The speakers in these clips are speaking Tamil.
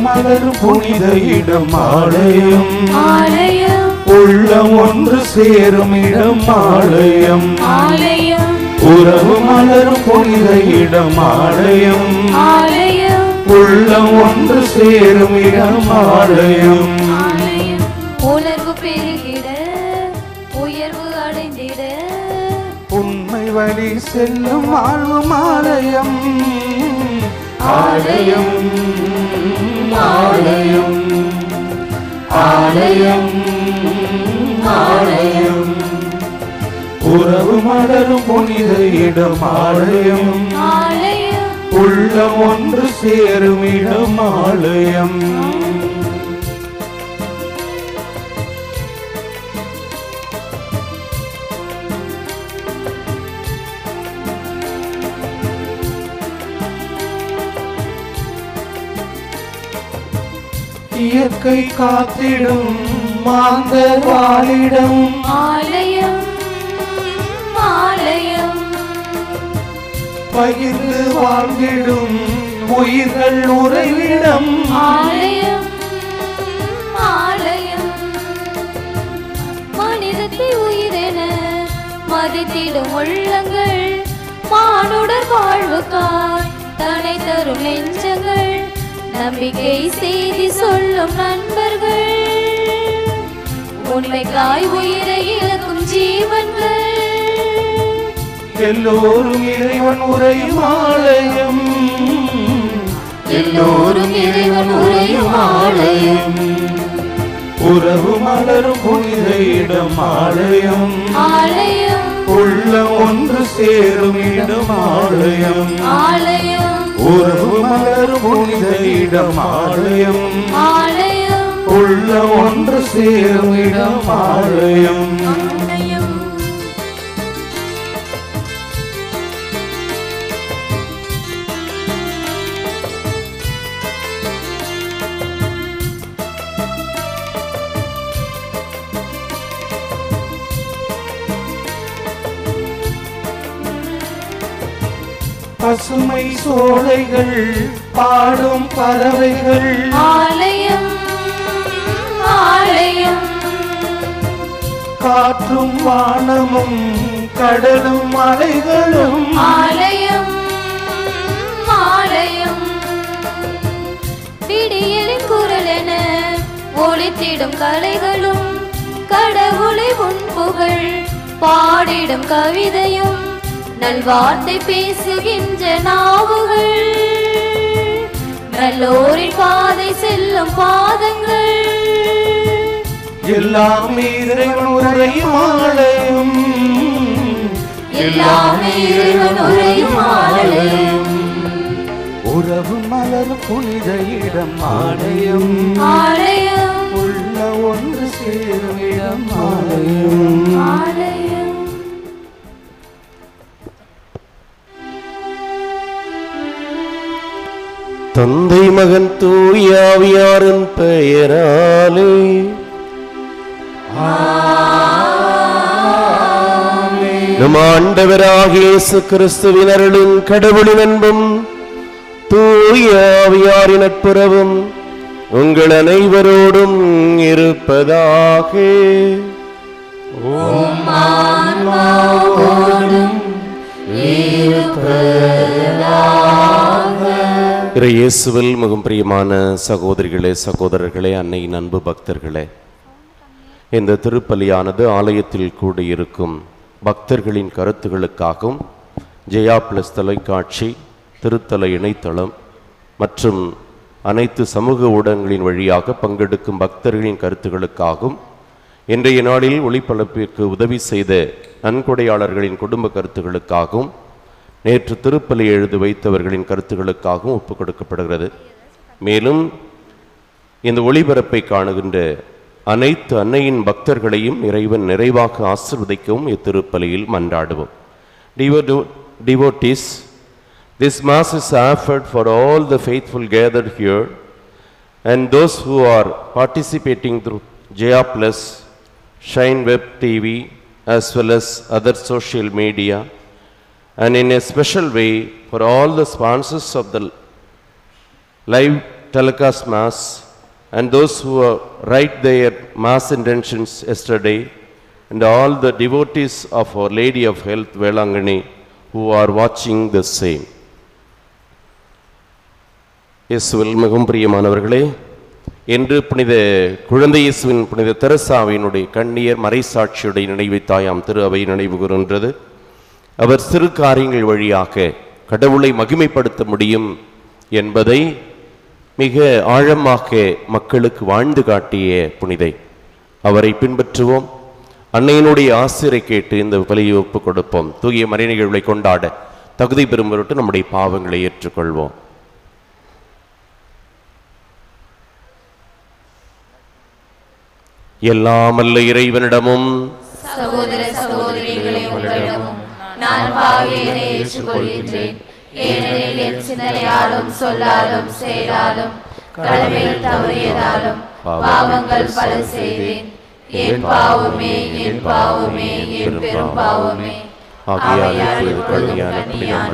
மலரும் புனித இடம் ஆலயம், ஆலயம். உள்ளம் ஒன்று சேரும் இடம் ஆலயம், ஆலயம். உறவு மலரும் புனித இடம் ஆலயம், ஆலயம். உள்ளம் ஒன்று சேரும் இடம் ஆலயம். ஆலயம். உணர்வு பெருகிட உயர்வு அடைந்திட உண்மை வழி செல்லும் வாழ்வும் ஆலயம், ஆலயம், ஆலயம், ஆலயம், ஆலயம். உறவு மலரும் புனித இடம் ஆலயம், ஆலயம். உள்ளம் ஒன்று சேரும் இடம் ஆலயம். இயற்கை காத்திடும் மாந்தர் வாழிடம் ஆலயம், ஆலயம். பகிர்ந்து வாழ்ந்திடும் உயிர்கள் உறைவிடம் ஆலயம், ஆலயம். மனிதத்தை உயிரென மதித்திடும் உள்ளங்கள் மானுடர் வாழ்வுக்காய் தனை தரும் நெஞ்சங்கள் நம்பிக்கை செய்தி சொல்லும் நண்பர்கள் உண்மைக்காய் உயிரை இழக்கும் ஜீவன்கள் எல்லோரும் இறைவன் உரையும் ஆலயம், எல்லோரும் இறைவன் உரையும் ஆலயம், உறவு மலரும் புனித இடம் ஆலயம், ஆலயம். உள்ளம் ஒன்று சேரும் இடம் ஆலயம், ஆலயம். உறவு மலரும் புனித இடம் ஆலயம், ஆலயம். உள்ளம் ஒன்று சேரும் இடம் ஆலயம். ஆலயம். பசுமை சோலைகள் பாடும் பறவைகள் ஆலயம், ஆலயம். காற்றும் வானமும் கடலும் மலைகளும் ஆலயம், ஆலயம். விடியலின் குரல் என ஒலித்திடும் கலைகளும் கடவுளை உன் புகழ் பாடிடும் கவிதையும் நல்வார்த்தை பேசுகின்ற நாவுகள் நல்லோரின் பாதை செல்லும் பாதங்கள் எல்லாமே இறைவன் உரையும் ஆலயம், எல்லாமே இறைவன் உரையும் ஆலயம், உறவு மலரும் புனித இடம் ஆலயம், ஆலயம், உள்ள ஒன்று சேரும் இடம் ஆலயம், ஆலயம். தந்தை மகன் தூய ஆவியாரின் பெயராலே நம் ஆண்டவராகிய இயேசு கிறிஸ்துவின் அருளும் கடவுளின் அன்பும் தூய ஆவியாரின் நட்புறவும் உங்கள் அனைவரோடும் இருப்பதாக. இயேசுவில் மிகவும் பிரியமான சகோதரிகளே, சகோதரர்களே, அன்னையின் அன்பு பக்தர்களே, இந்த திருப்பலியானது ஆலயத்தில் கூடியிருக்கும் பக்தர்களின் கருத்துகளுக்காகவும் ஜெயா பிளஸ் தொலைக்காட்சி, திருத்தல இணையதளம் மற்றும் அனைத்து சமூக ஊடகங்களின் வழியாக பங்கெடுக்கும் பக்தர்களின் கருத்துகளுக்காகவும் இன்றைய நாளில் ஒளிபரப்பிற்கு உதவி செய்த நன்கொடையாளர்களின் குடும்ப கருத்துகளுக்காகவும் நேற்று திருப்பலி எழுதி வைத்தவர்களின் கருத்துகளுக்காகவும் ஒப்புக் கொடுக்கப்படுகிறது. மேலும் இந்த ஒளிபரப்பை காணுகின்ற அனைத்து அன்னையின் பக்தர்களையும் இறைவன் நிறைவாக ஆசீர்வதிக்கவும் இத்திருப்பலியில் மன்றாடுவோம். Devotees, this Mass is offered for all the faithful gathered here and those who are participating through Jaya Plus, Shine Web TV as well as other social media, and in a special way for all the sponsors of the live telecast Mass, and those who write their Mass intentions yesterday, and all the devotees of Our Lady of Health, Velangani, who are watching the same. இயேசுவில் மிகவும் பிரியமானவர்களே, இன்று புனித குழந்தை இயேசுவின் புனித தெரசாவினுடைய கண்ணியர் மறைசாட்சியுடைய நினைவை தாயாம் திரு அவை நினைவு கூறுகின்றது. அவர் சிறு காரியங்கள் வழியாக கடவுளை மகிமைப்படுத்த முடியும் என்பதை மிக ஆழமாக மக்களுக்கு வாழ்ந்து காட்டிய புனிதை. அவரை பின்பற்றுவோம். அன்னையினுடைய ஆசிரை கேட்டு இந்த பலியை ஒப்புக் கொடுப்போம். தூய மறை நிகழ்வை கொண்டாட தகுதி பெறும் பொருட்டு நம்முடைய பாவங்களை ஏற்றுக்கொள்வோம். எல்லாமல்ல இறைவனிடமும் சகோதர சகோதரிகளே உங்களிடமும் நான் பாவியனை ஏற்றுக்கொள்கின்றேன். ஏனெனில் என் சிந்தனையாலும் சொல்லாலும் செயலாலும் கடமையில் தவறியதாலும் பாவங்கள் பல செய்தேன். என் பாவமே என் பாவமே என் பெரும் பாவமே. ஆகையால் இப்பொழுதும் கன்னியான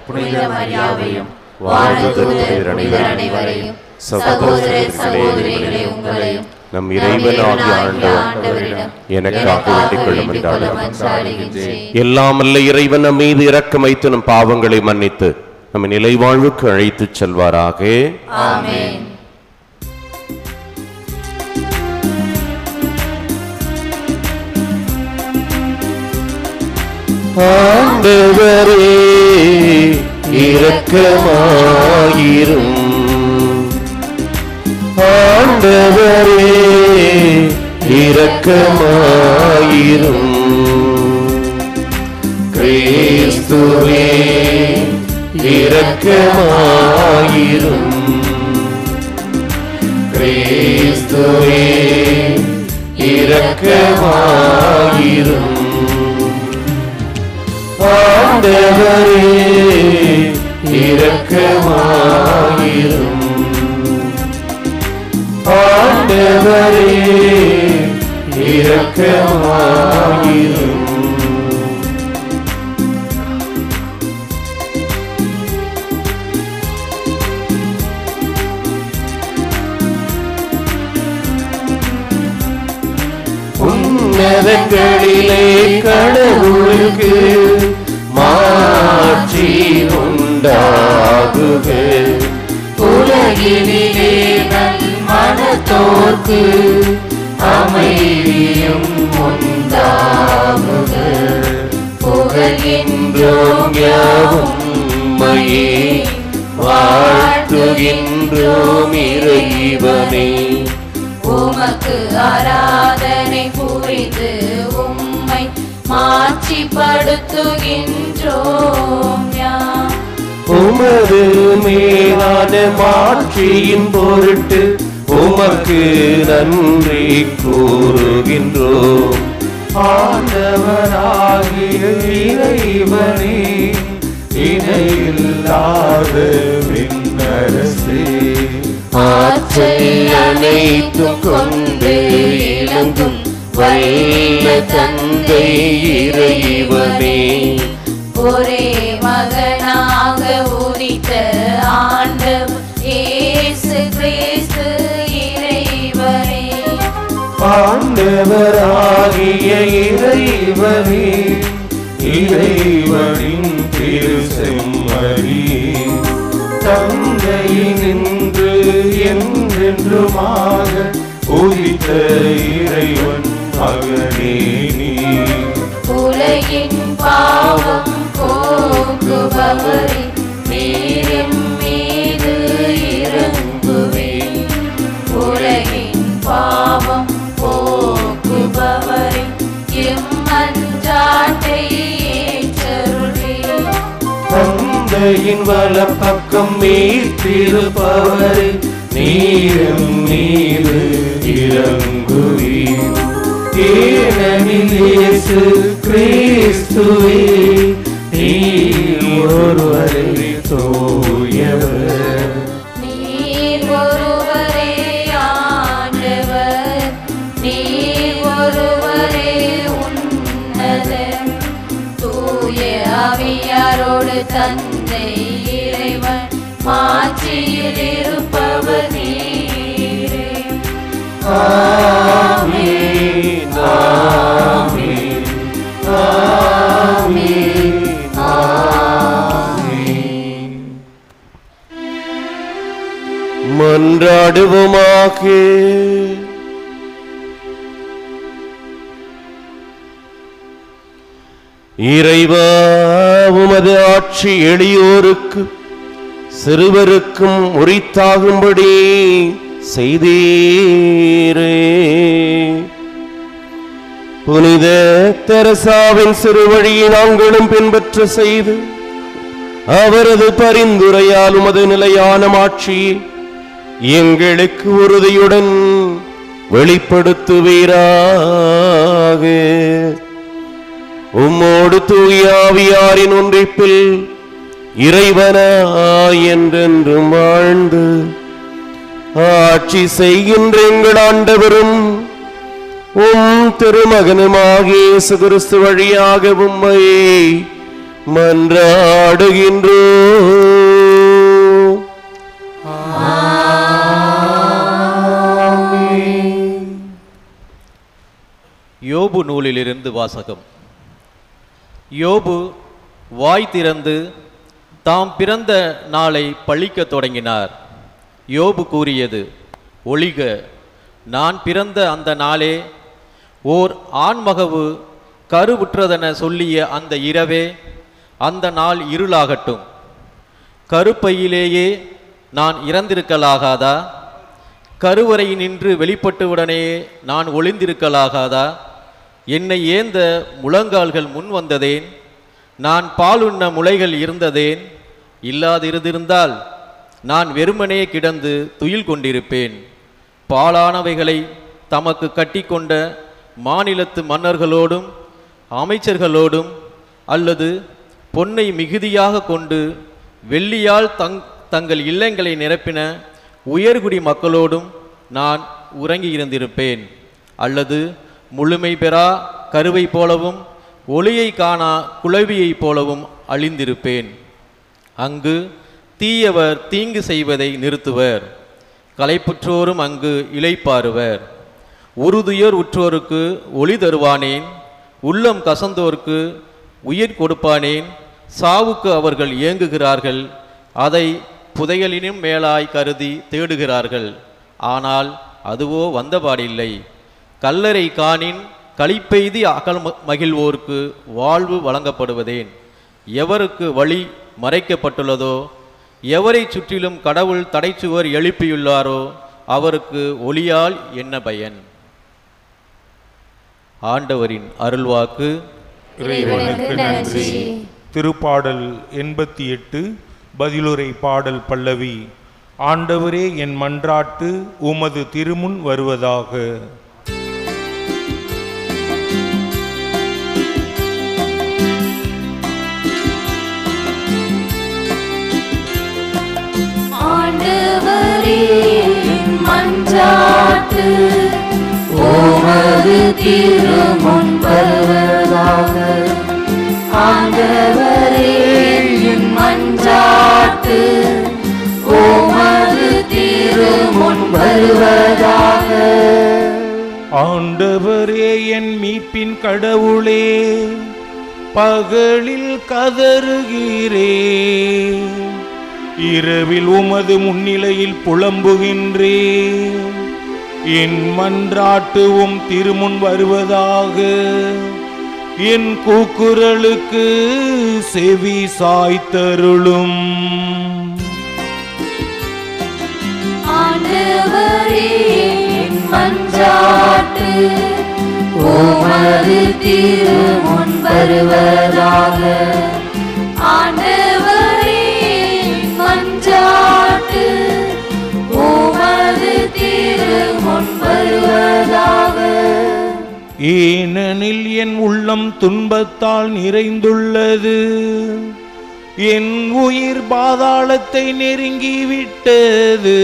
புனித மரியாவையும் வானதூதர் அனைவரையும் சகோதர சகோதரிகளே உங்களையும் நம் இறைவனாகிய ஆண்டவரிடம் எனக்காக வேண்டிக் கொள்ளும் என்றார். எல்லாமல்ல இறைவன் நம் மீது இரக்கம் வைத்து நம் பாவங்களை மன்னித்து நம்ம நிலை வாழ்வுக்கு அழைத்துச் செல்வாராக. ஆமென். ஆண்டவரே இரக்கமாயிரும். ஆண்டவரே இரக்கமாயிரும். கிறிஸ்துவே இரக்கமாயிரும். கிறிஸ்துவே இரக்கமாயிரும். ஆண்டவரே இரக்கமாயிரும். ஆண்டவரே இரக்கமாயிரும். உன்னதங்களிலே கடவுளுக்கு மாட்சி உண்டாகுக. உலகினிலே நன்மனத்தோர்க்கு அமைதியும் உண்டாகுக. புகழ்கின்றோம் யாவும் உம்மையே வாழ்த்துகின்றோம் இறைவனே. உமக்கு ஆராதனை புரிந்து உம்மை மாட்சிப்படுத்துகின்றோம் யாம். உமது மேலான மாட்சியின் பொருட்டு உமக்கு நன்றி கூறுகின்றோம். ஆண்டவராகிய இறைவனே, இணையில்லாத விண்ணரசே, ஆற்றல் அனைத்தும் கொண்டு இலங்கும் வல்ல தந்தை இறைவனே, ஒரே மகனாக உதித்த ஆண்டவர் இயேசு கிறிஸ்து இறைவனே, ஆண்டவராகிய இறைவனே, இறைவனின் திருசெம்மறியே, தந்தையினின்று என்றென்றுமாக உதித்த இறைவன் மகனே நீ. உலகின் பாவம் போக்குபவரே, நீரின் மீது இறங்குவேன். உலகின் பாவம் போக்குபவரே, எம்மன்றாட்டை ஏற்றருளீர். தந்தையின் வலப்பக்கம் மீட்டிருப்பவரே, நீரும் மீது இறங்குவீர். ஏனெனில் இயேசு கிறிஸ்துவே நீர் ஒருவரே தூயவர். நீர் ஒருவரே ஆண்டவர், நீர் ஒருவரே உன்னதர். தூய ஆவியாரோடு தந்தை இறைவன் மாட்சியில் இருப்பவர் ஆமென் ஆமென் ஆமென் ஆமென். மன்றாடுவோமாக. இறைவா, உமது ஆட்சி எளியோருக்கு சிறுவருக்கும் உரித்தாகும்படி செய்தீரே. புனித தெரசாவின் சிறுவழியை நாங்களும் பின்பற்ற செய்து அவரது பரிந்துரையால் உமது நிலையான ஆட்சியை எங்களுக்கு உறுதியுடன் வெளிப்படுத்துவீராக. உம்மோடு தூய ஆவியாரின் ஒன்றிப்பில் இறைவனாய் என்றென்றும் வாழ்ந்து ஆட்சி செய்கின்ற எங்கள் ஆண்டவரும் உம் திருமகனுமாகிய இயேசு கிறிஸ்து வழியாக உம்மை மன்றாடுகின்றோம். யோபு நூலிலிருந்து வாசகம். யோபு வாய் திறந்து தாம் பிறந்த நாளை பழிக்க தொடங்கினார். யோபு கூறியது, ஒழிக, நான் பிறந்த அந்த நாளே, ஓர் ஆண்மகவு கருவுற்றதென சொல்லிய அந்த இரவே, அந்த நாள் இருளாகட்டும். கருப்பையிலேயே நான் இறந்திருக்கலாகாதா? கருவறையினின்று வெளிப்பட்டுவுடனே நான் ஒளிந்திருக்கலாகாதா? என்னை ஏந்த முழங்கால்கள் முன் வந்ததேன்? நான் பாலுண்ண முளைகள் இருந்ததேன்? இல்லாதிருந்திருந்தால் நான் வெறுமனே கிடந்து துயில் கொண்டிருப்பேன். பாலானவைகளை தமக்கு கட்டிக்கொண்ட மாநிலத்து மன்னர்களோடும் அமைச்சர்களோடும் அல்லது பொன்னை மிகுதியாக கொண்டு வெள்ளியால் தங்கள் இல்லங்களை நிரப்பின உயர்குடி மக்களோடும் நான் உறங்கியிருந்திருப்பேன். அல்லது முழுமை பெறா கருவை போலவும் ஒளியை காணா குளவியைப் போலவும் அழிந்திருப்பேன். அங்கு தீயவர் தீங்கு செய்வதை நிறுத்துவர், களைப்புற்றோரும் அங்கு இளைப்பாறுவர். உறுதுயர் உற்றோருக்கு ஒளி தருவானேன், உள்ளம் கசந்தோர்க்கு உயிர் கொடுப்பானேன். சாவுக்கு அவர்கள் ஏங்குகிறார்கள், அதை புதையலினும் மேலாய் கருதி தேடுகிறார்கள், ஆனால் அதுவோ வந்தபாடில்லை. கல்லறை காணின் களிப்பெய்தி அகல் மகிழ்வோர்க்கு வாழ்வு வழங்கப்படுவதேன். எவருக்கு வழி மறைக்கப்பட்டுள்ளதோ, எவரை சுற்றிலும் கடவுள் தடைச்சுவர் எழுப்பியுள்ளாரோ அவருக்கு ஒளியால் என்ன பயன்? ஆண்டவரின் அருள்வாக்கு. இறைவனுக்கு நன்றி. திருப்பாடல் 88 பதிலுரை பாடல் பல்லவி. ஆண்டவரே, என் மன்றாட்டு உமது திருமுன் வருவதாக. ஆண்டவரே, என் மன்றாட்டு உமது திருமுன் வருவதாக. ஆண்டவரே, என் மன்றாட்டு உமது திருமுன் வருவதாக. ஆண்டவரே, என் மீட்பின் கடவுளே, பகலில் கதறுகிறேன், இரவில் உமது முன்னிலையில் புலம்புகின்றேன். என் மன்றாட்டுவும் திருமுன் வருவதாக. என் கூக்குரலுக்கு செவி சாய்த்தருளும். ஆண்டவரே, என் மன்றாட்டு உமது திருமுன் வருவதாக. ஆண்டவரே, என் மன்றாட்டு உமது திருமுன் வருவதாக. ஏனெனில் என் உள்ளம் துன்பத்தால் நிறைந்துள்ளது, என் உயிர் பாதாளத்தை நெருங்கிவிட்டது.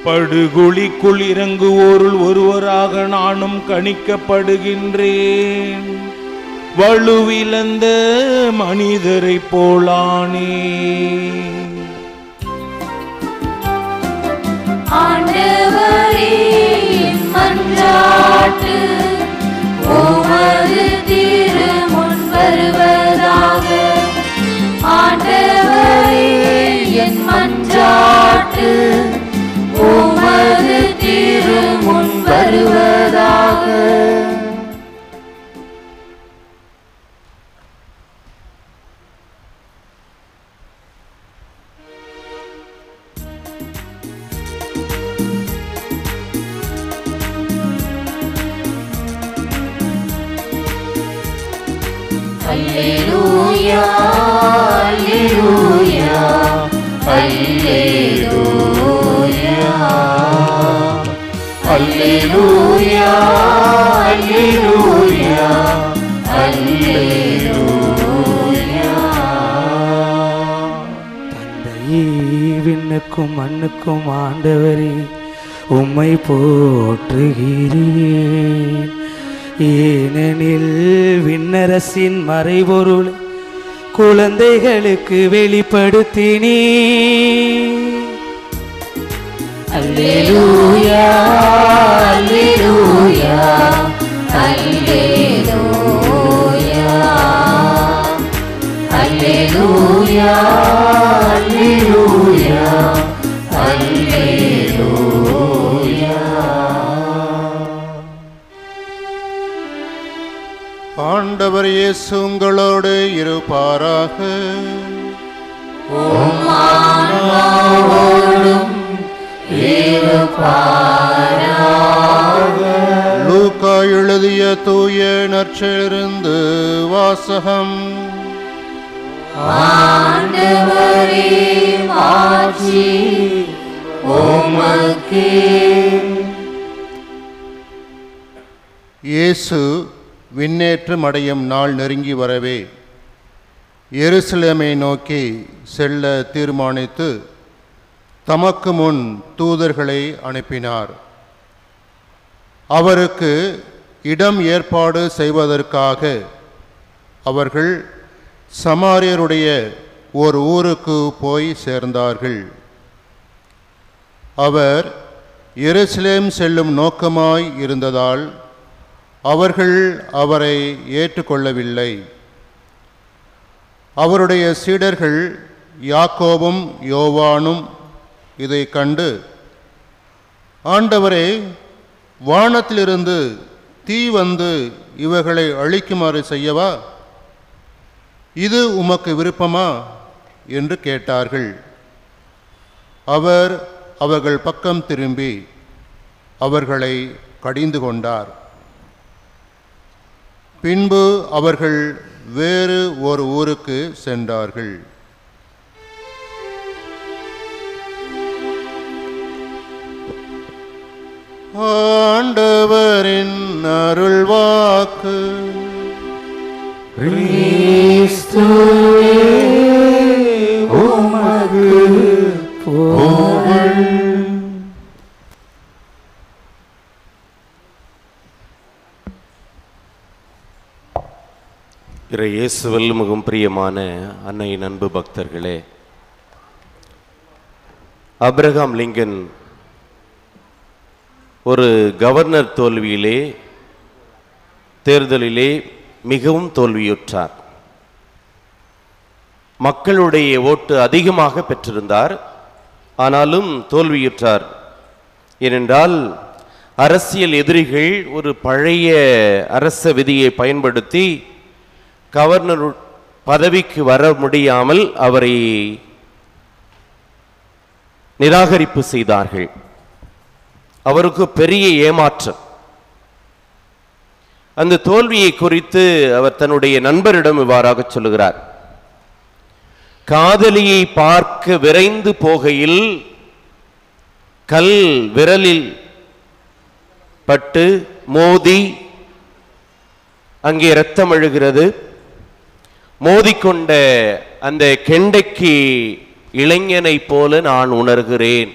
படுகுழிக்குள் இறங்குவோருள் ஒருவராக நானும் கணிக்கப்படுகின்றேன். வலுவிழந்த மனிதரை போலானே. ஆண்டவரே என் மன்றாட்டு உமது திருமுன் வருவதாக. ஆண்டவரே என் மன்றாட்டு உமது திருமுன் வருவதாக. Alleluia, Alleluia, Alleluia, Alleluia, Alleluia, Alleluia. தந்தையே, விண்ணுக்கும் மண்ணுக்கும் ஆண்டவரே உம்மை போற்றுகிறேன். ஏனெனில் விண்ணரசின் மறைபொருள் குழந்தைகளுக்கு வெளிப்படுத்தினே. அல்லேலூயா, அல்லேலூயா, அல்லேலூயா, அல்லேலூயா, அல்லேலூயா, அல்லேலூயா. ஆண்டவர் இயேசு உங்களோடு இருப்பாராக. லூக்கா எழுதிய தூய நற்செய்தியிலிருந்து வாசகம். ஆண்டவரே மாட்சி உமக்கே. இயேசு விண்ணேற்றம் அடையும் நாள் நெருங்கி வரவே எருசலேமை நோக்கி செல்ல தீர்மானித்து தமக்கு முன் தூதர்களை அனுப்பினார். அவருக்கு இடம் ஏற்பாடு செய்வதற்காக அவர்கள் சமாரியருடைய ஒரு ஊருக்கு போய் சேர்ந்தார்கள். அவர் எருசலேம் செல்லும் நோக்கமாய் இருந்ததால் அவர்கள் அவரை ஏற்றுக்கொள்ளவில்லை. அவருடைய சீடர்கள் யாக்கோபும் யோவானும் இதை கண்டு, ஆண்டவரே, வானத்திலிருந்து தீ வந்து இவர்களை அழிக்குமாறு செய்யவா? இது உமக்கு விருப்பமா என்று கேட்டார்கள். அவர் அவர்கள் பக்கம் திரும்பி அவர்களை கடிந்து கொண்டார். பின்பு அவர்கள் வேறு ஒரு ஊருக்கு சென்றார்கள். ஆண்டவரின் அருள்வாக்கு. கிறிஸ்துவே உமக்கு புகழ். இயேசுவில் மிகவும் பிரியமான அன்னையின் அன்பு பக்தர்களே, ஆபிரகாம் லிங்கன் ஒரு கவர்னர் தேர்தலிலே மிகவும் தோல்வியுற்றார். மக்களுடைய ஓட்டு அதிகமாக பெற்றிருந்தார், ஆனாலும் தோல்வியுற்றார். ஏனென்றால் அரசியல் எதிரிகள் ஒரு பழைய அரச விதியை பயன்படுத்தி கவர்னர் பதவிக்கு வர முடியாமல் அவரை நிராகரிப்பு செய்தார்கள். அவருக்கு பெரிய ஏமாற்றம். அந்த தோல்வியை குறித்து அவர் தன்னுடைய நண்பரிடம் இவ்வாறாக சொல்லுகிறார்: காதலியை பார்க்க விரைந்து போகையில் கல் விரலில் பட்டு மோதி அங்கே இரத்தம் அழுகிறது. மோதிக்கொண்ட அந்த கெண்டைக்கு இளைஞனை போல நான் உணர்கிறேன்.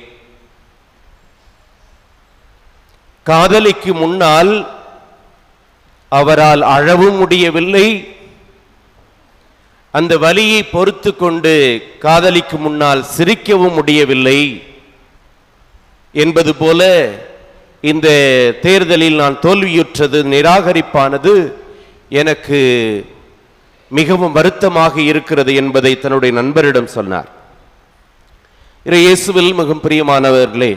காதலிக்கு முன்னால் அவரால் அழவும் முடியவில்லை, அந்த வலியை பொறுத்து கொண்டு காதலிக்கு முன்னால் சிரிக்கவும் முடியவில்லை. என்பது போல இந்த தேர்தலில் நான் தோல்வியுற்றது, நிராகரிப்பானது எனக்கு மிகவும் வருத்தமாக இருக்கிறது என்பதை தன்னுடைய நண்பரிடம் சொன்னார். இயேசுவில் மிகவும் பிரியமானவர்களே,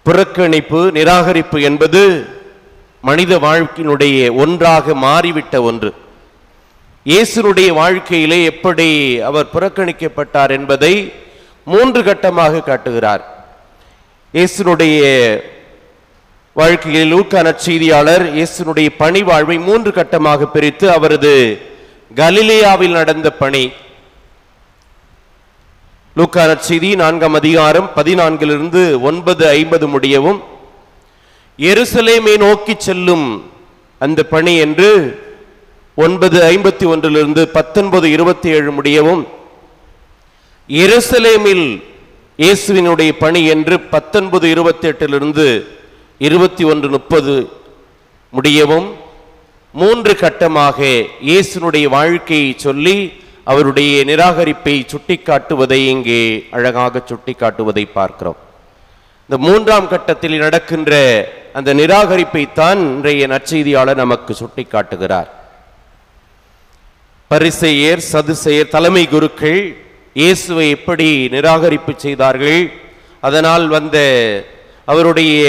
புறக்கணிப்பு, நிராகரிப்பு என்பது மனித வாழ்க்கையினுடைய ஒன்றாக மாறிவிட்ட ஒன்று. இயேசுனுடைய வாழ்க்கையிலே எப்படி அவர் புறக்கணிக்கப்பட்டார் என்பதை 3 கட்டமாக காட்டுகிறார். இயேசுனுடைய வாழ்க்கையில் லூக்கா நற்செய்தியாளர் இயேசுனுடைய பணி வாழ்வை 3 கட்டமாக பிரித்து அவரது கலிலேயாவில் நடந்த பணி, லூக்கா நற்செய்தி 4ஆம் அதிகாரம் 14 9:50 முடியவும், எருசலேமை நோக்கி செல்லும் அந்த பணி என்று 9:51 19:27 முடியவும், எருசலேமில் இயேசுவினுடைய பணி என்று 19:28 21:30 முடியவும் 3 கட்டமாக இயேசுனுடைய வாழ்க்கையை சொல்லி அவருடைய நிராகரிப்பை சுட்டிக்காட்டுவதை இங்கே அழகாக சுட்டிக்காட்டுவதை பார்க்கிறோம். இந்த 3ஆம் கட்டத்தில் நடக்கின்ற அந்த நிராகரிப்பை தான் இன்றைய நற்செய்தியாளர் நமக்கு சுட்டிக்காட்டுகிறார். பரிசேயர், சதுசேயர், தலைமை குருக்கள் இயேசுவை எப்படி நிராகரிப்பு செய்தார்கள், அதனால் வந்த அவருடைய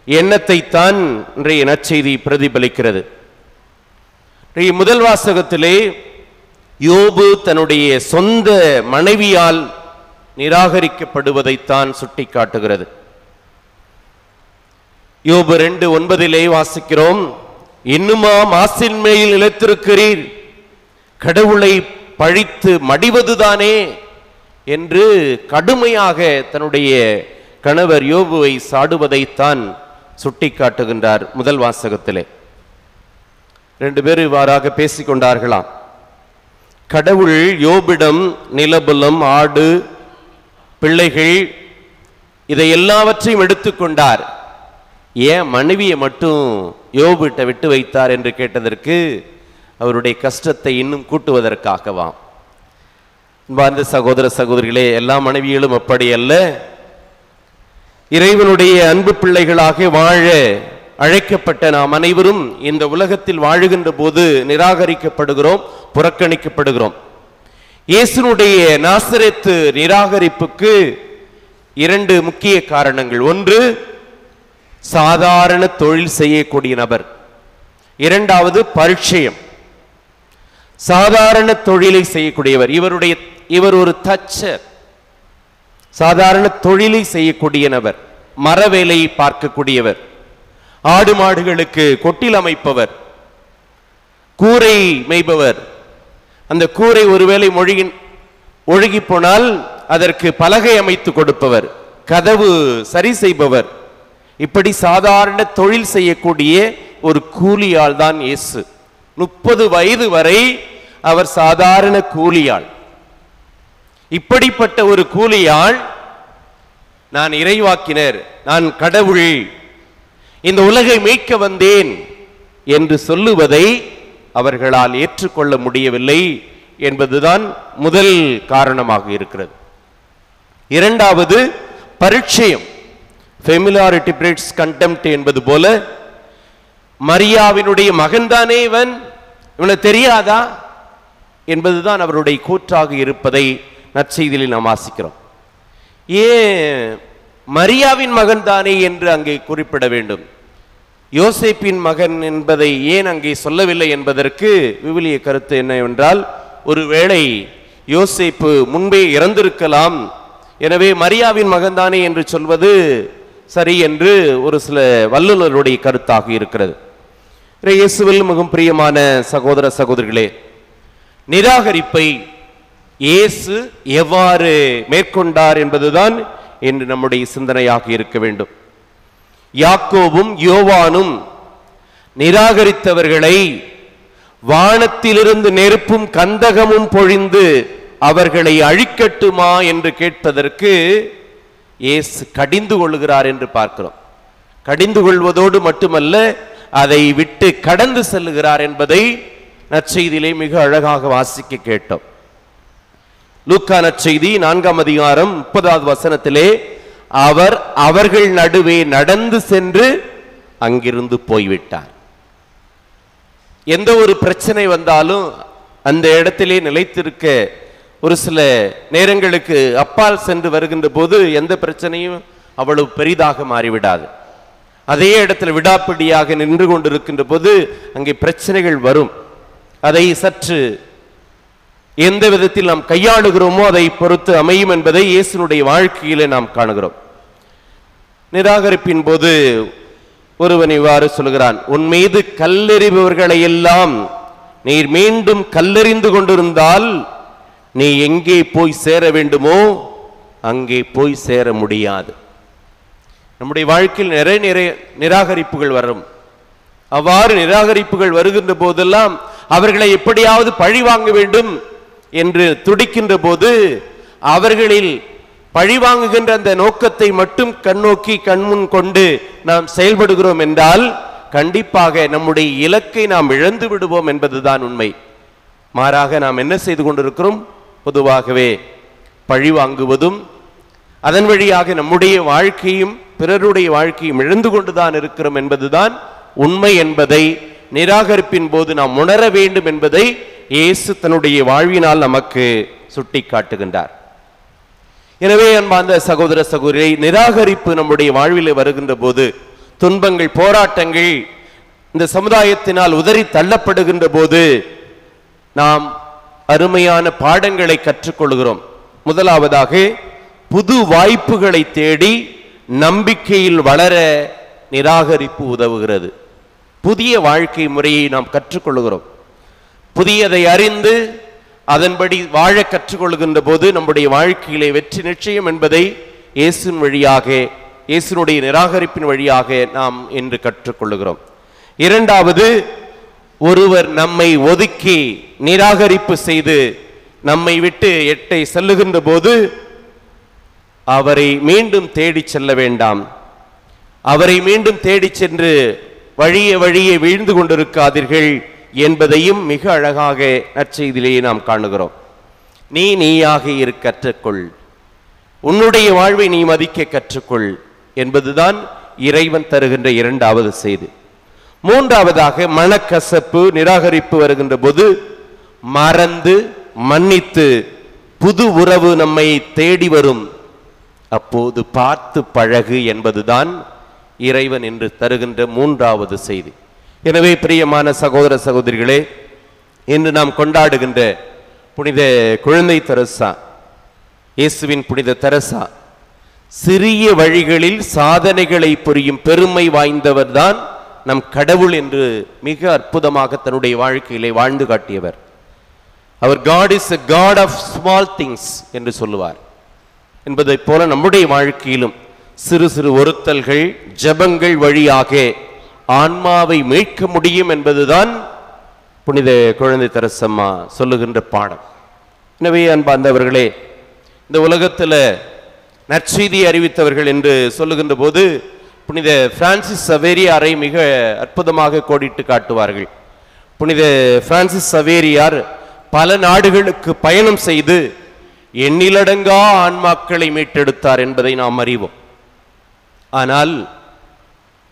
எண்ணத்தை தான் இன்றைய நற்செய்தி பிரதிபலிக்கிறது. முதல் வாசகத்திலே யோபு தன்னுடைய சொந்த மனைவியால் நிராகரிக்கப்படுவதைத்தான் சுட்டிக்காட்டுகிறது. யோபு 2:9 வாசிக்கிறோம், இன்னுமா மாசின் மேல் நிலைத்திருக்கிறீர், கடவுளை பழித்து மடிவதுதானே என்று கடுமையாக தன்னுடைய கணவர் யோபுவை சாடுவதைத்தான் சுட்டிக்காட்டுகின்றார். முதல் வாசகத்திலே 2 பேர் இவ்வாறாக பேசிக்கொண்டார்களாம். கடவுள் யோபிடம் நிலபுலம், ஆடு, பிள்ளைகள் இதை எல்லாவற்றையும் எடுத்துக்கொண்டார், ஏன் மனைவியை மட்டும் யோபிட்ட விட்டு வைத்தார் என்று கேட்டதற்கு அவருடைய கஷ்டத்தை இன்னும் கூட்டுவதற்காகவாம். வாழ்ந்த சகோதர சகோதரிகளே, எல்லா மனைவிகளும் அப்படி அல்ல. இறைவனுடைய அன்பு பிள்ளைகளாக வாழ அழைக்கப்பட்ட நாம் அனைவரும் இந்த உலகத்தில் வாழுகின்ற போது நிராகரிக்கப்படுகிறோம், புறக்கணிக்கப்படுகிறோம். இயேசுனுடைய நாசரேத்து நிராகரிப்புக்கு 2 முக்கிய காரணங்கள். ஒன்று, சாதாரண தொழில் செய்யக்கூடிய நபர். 2வது, பரிச்சயம். சாதாரண தொழிலை செய்யக்கூடியவர். இவர் ஒரு தச்சர், சாதாரண தொழிலை செய்யக்கூடிய நபர், மர வேலையை பார்க்கக்கூடியவர், ஆடு மாடுகளுக்கு கொட்டில் அமைப்பவர், கூரை மேய்பவர். அந்த கூரை ஒருவேளை ஒழுகி போனால் அதற்கு பலகை அமைத்து கொடுப்பவர், கதவு சரி செய்பவர். இப்படி சாதாரண தொழில் செய்யக்கூடிய ஒரு கூலியாள் தான் இயேசு. 30 வயது வரை அவர் சாதாரண கூலியாள். இப்படிப்பட்ட ஒரு கூலியாள் நான் இறைவாக்கினர், நான் கடவுள், இந்த உலகை மீட்க வந்தேன் என்று சொல்லுவதை அவர்களால் ஏற்றுக்கொள்ள முடியவில்லை என்பதுதான் முதல் காரணமாக இருக்கிறது. 2வது, பரிச்சயம். ஃபெமிலியாரிட்டி பிரீட்ஸ் கண்டெம்ப்ட் என்பது போல, மரியாவினுடைய மகன்தானே இவன், இவனுக்கு தெரியாதா என்பதுதான் அவருடைய கூற்றாக இருப்பதை நற்செய்தியில் நாம் வாசிக்கிறோம். ஏன் மரியாவின் மகன் தானே என்று அங்கே குறிப்பிட வேண்டும், யோசேப்பின் மகன் என்பதை ஏன் அங்கே சொல்லவில்லை என்பதற்கு விவிலிய கருத்து என்னவென்றால், ஒருவேளை யோசேப்பு முன்பே இறந்திருக்கலாம், எனவே மரியாவின் மகன்தானே என்று சொல்வது சரி என்று ஒரு சில வல்லுநருடைய கருத்தாக இருக்கிறது. இயேசுவில் மிகவும் பிரியமான சகோதர சகோதரிகளே, நிராகரிப்பை இயேசு எவ்வாறு மேற்கொண்டார் என்பதுதான் என்று நம்முடைய சிந்தனையாக இருக்க வேண்டும். யாக்கோபும் யோவானும் நிராகரித்தவர்களை வானத்திலிருந்து நெருப்பும் கந்தகமும் பொழிந்து அவர்களை அழிக்கட்டுமா என்று கேட்பதற்கு இயேசு கடிந்து கொள்கிறார் என்று பார்க்கிறோம். கடிந்து கொள்வதோடு மட்டுமல்ல, அதை விட்டு கடந்து செல்லுகிறார் என்பதை நற்செய்தியிலே மிக அழகாக வாசிக்க கேட்டோம். லூக்கா நற்செய்தி 4ஆம் அதிகாரம் 30வது வசனத்திலே, அவர் அவர்கள் நடுவே நடந்து சென்று அங்கிருந்து போய்விட்டார். எந்த ஒரு பிரச்சனை வந்தாலும் அந்த இடத்திலே நிலைத்திருக்க ஒரு சில நேரங்களுக்கு அப்பால் சென்று வருகின்ற போது எந்த பிரச்சனையும் அவ்வளவு பெரிதாக மாறிவிடாது. அதே இடத்துல விடாப்பிடியாக நின்று கொண்டிருக்கின்ற போது அங்கே பிரச்சனைகள் வரும். அதை சற்று எந்த விதத்தில் நாம் கையாளுகிறோமோ அதை பொறுத்து அமையும் என்பதை இயேசுனுடைய வாழ்க்கையிலே நாம் காணுகிறோம். நிராகரிப்பின் போது ஒருவன் இவ்வாறு சொல்கிறான், உன் மீது கல்லெறிபவர்களை எல்லாம் நீர் மீண்டும் கல்லெறிந்து கொண்டிருந்தால் நீ எங்கே போய் சேர வேண்டுமோ அங்கே போய் சேர முடியாது. நம்முடைய வாழ்க்கையில் நிறைய நிராகரிப்புகள் வரும். அவ்வாறு நிராகரிப்புகள் வருகின்ற போதெல்லாம் அவர்களை எப்படியாவது பழி வாங்க வேண்டும் என்று துடிக்கின்ற போது அவர்களில் பழிவாங்குகின்ற அந்த நோக்கத்தை மட்டும் கண்ணோக்கி கண்முன் கொண்டு நாம் செயல்படுகிறோம் என்றால் கண்டிப்பாக நம்முடைய இலக்கை நாம் இழந்து விடுவோம் என்பதுதான் உண்மை. மாறாக நாம் என்ன செய்து கொண்டிருக்கிறோம்? பொதுவாகவே பழி வாங்குவதும் அதன் வழியாக நம்முடைய வாழ்க்கையும் பிறருடைய வாழ்க்கையும் இழந்து கொண்டுதான் இருக்கிறோம் என்பதுதான் உண்மை என்பதை நிராகரிப்பின் போது நாம் உணர வேண்டும் என்பதை இயேசு தன்னுடைய வாழ்வினால் நமக்கு சுட்டி காட்டுகின்றார். எனவே அன்பார்ந்த சகோதர சகோதரி, நிராகரிப்பு நம்முடைய வாழ்வில் வருகின்ற போது, துன்பங்கள் போராட்டங்கள் இந்த சமுதாயத்தினால் உதறி தள்ளப்படுகின்ற போது நாம் அருமையான பாடங்களை கற்றுக்கொள்கிறோம். முதலாவதாக புது வாய்ப்புகளை தேடி நம்பிக்கையில் வளர நிராகரிப்பு உதவுகிறது. புதிய வாழ்க்கை முறையை நாம் கற்றுக்கொள்கிறோம். புதியதை அறிந்து அதன்படி வாழ கற்றுக்கொள்கின்ற போது நம்முடைய வாழ்க்கையிலே வெற்றி நிச்சயம் என்பதை இயேசுவின் வழியாக, இயேசுனுடைய நிராகரிப்பின் வழியாக நாம் இன்று கற்றுக்கொள்கிறோம். இரண்டாவது, ஒருவர் நம்மை ஒதுக்கி நிராகரிப்பு செய்து நம்மை விட்டு எட்டை செல்லுகின்ற போது அவரை மீண்டும் தேடி செல்ல வேண்டாம். அவரை மீண்டும் தேடி சென்று வழியே வீழ்ந்து கொண்டிருக்காதீர்கள் என்பதையும் மிக அழகாக நற்செய்தியிலேயே நாம் காணுகிறோம். நீயாக இருக்க கற்றுக்கொள், உன்னுடைய வாழ்வை நீ மதிக்க கற்றுக்கொள் என்பதுதான் இறைவன் தருகின்ற இரண்டாவது செய்தி. மூன்றாவதாக, மனக்கசப்பு நிராகரிப்பு வருகின்ற போது மறந்து மன்னித்து புது உறவு நம்மை தேடி வரும். அப்போது பார்த்து பழகு என்பதுதான் இறைவன் என்று தருகின்ற மூன்றாவது செய்தி. எனவே பிரியமான சகோதர சகோதரிகளே, இன்று நாம் கொண்டாடுகின்ற புனித குழந்தை தெரசா, இயேசுவின் புனித தெரசா, சிறிய வழிகளில் சாதனைகளை புரியும் பெருமை வாய்ந்தவர் தான் நம் கடவுள் என்று மிக அற்புதமாக தன்னுடைய வாழ்க்கையிலே வாழ்ந்து காட்டியவர். அவர் God is a God of small things என்று சொல்லுவார். என்பதைப் போல நம்முடைய வாழ்க்கையிலும் சிறு சிறு ஒருத்தல்கள், ஜெபங்கள் வழியாக ஆன்மாவை மீட்க முடியும் என்பதுதான் புனித குழந்தை தெரசம்மா சொல்லுகின்ற பாடம். எனவே அன்பார்ந்தவர்களே, இந்த உலகத்தில் நற்செய்தியை அறிவித்தவர்கள் என்று சொல்லுகின்ற போது புனித பிரான்சிஸ் சவேரியாரை மிக அற்புதமாக கோடிட்டு காட்டுவார்கள். புனித பிரான்சிஸ் சவேரியார் பல நாடுகளுக்கு பயணம் செய்து எண்ணிலடங்கா ஆன்மாக்களை மீட்டெடுத்தார் என்பதை நாம் அறிவோம். ஆனால்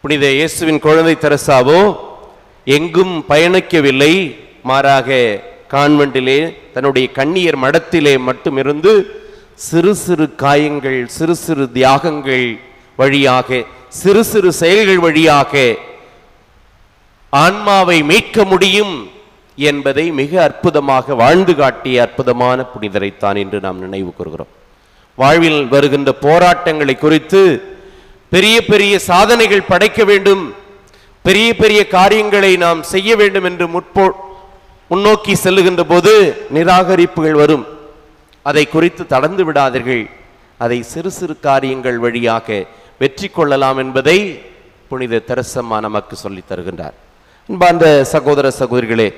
புனித இயேசுவின் குழந்தை தெரசாவோ எங்கும் பயணிக்கவில்லை. மாறாக கான்வென்ட்டிலே தன்னுடைய கன்னியர் மடத்திலே மட்டும் இருந்து சிறு சிறு காயங்கள், சிறு சிறு தியாகங்கள் வழியாக, சிறு சிறு செயல்கள் வழியாக ஆன்மாவை மீட்க முடியும் என்பதை மிக அற்புதமாக வாழ்ந்து காட்டிய அற்புதமான புனிதரைத்தான் என்று நாம் நினைவு கூறுகிறோம். வாழ்வில் வருகின்ற போராட்டங்களை குறித்து பெரிய பெரிய சாதனைகள் படைக்க வேண்டும், பெரிய பெரிய காரியங்களை நாம் செய்ய வேண்டும் என்று முன்னோக்கி செல்லுகின்ற போது நிராகரிப்புகள் வரும். அதை குறித்து தளர்ந்து விடாதீர்கள். அதை சிறு சிறு காரியங்கள் வழியாக வெற்றி கொள்ளலாம் என்பதை புனித தெரசம்மா நமக்கு சொல்லித் தருகின்றார். அன்பார்ந்த சகோதர சகோதரிகளே,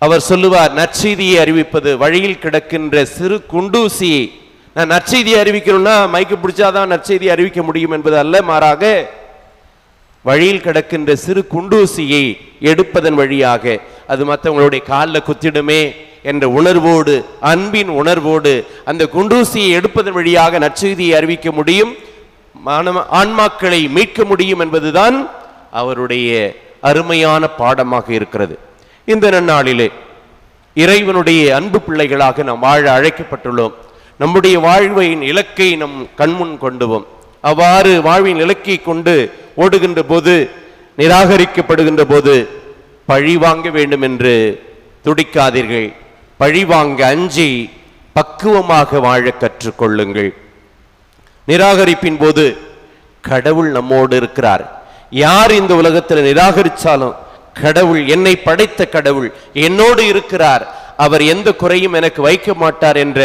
அவர் சொல்லுவார், நற்செய்தியை அறிவிப்பது வழியில் கிடக்கின்ற சிறு குண்டூசியை. நான் நற்செய்தியை அறிவிக்கணும்னா மைக்கு பிடிச்சாதான் நற்செய்தியை அறிவிக்க முடியும் என்பது அல்ல. மாறாக வழியில் கிடக்கின்ற சிறு குண்டூசியை எடுப்பதன் வழியாக, அது மற்றவங்களுடைய காலில் குத்திடுமே என்ற உணர்வோடு, அன்பின் உணர்வோடு அந்த குண்டூசியை எடுப்பதன் வழியாக நற்செய்தியை அறிவிக்க முடியும், ஆன்மாக்களை மீட்க முடியும் என்பதுதான் அவருடைய அருமையான பாடமாக இருக்கிறது. இந்த நன்னாளிலே இறைவனுடைய அன்பு பிள்ளைகளாக நாம் வாழ அழைக்கப்பட்டுள்ளோம். நம்முடைய வாழ்வின் இலக்கை நம் கண்முன் கொண்டுவோம். அவ்வாறு வாழ்வின் இலக்கை கொண்டு ஓடுகின்ற போது, நிராகரிக்கப்படுகின்ற போது பழி வாங்க வேண்டும் என்று துடிக்காதீர்கள். பழி வாங்க அஞ்சி பக்குவமாக வாழ கற்றுக்கொள்ளுங்கள். நிராகரிப்பின் போது கடவுள் நம்மோடு இருக்கிறார். யார் இந்த உலகத்தில் நிராகரித்தாலும் கடவுள், என்னை படைத்த கடவுள் என்னோடு இருக்கிறார், அவர் எந்த குறையும் எனக்கு வைக்க மாட்டார் என்ற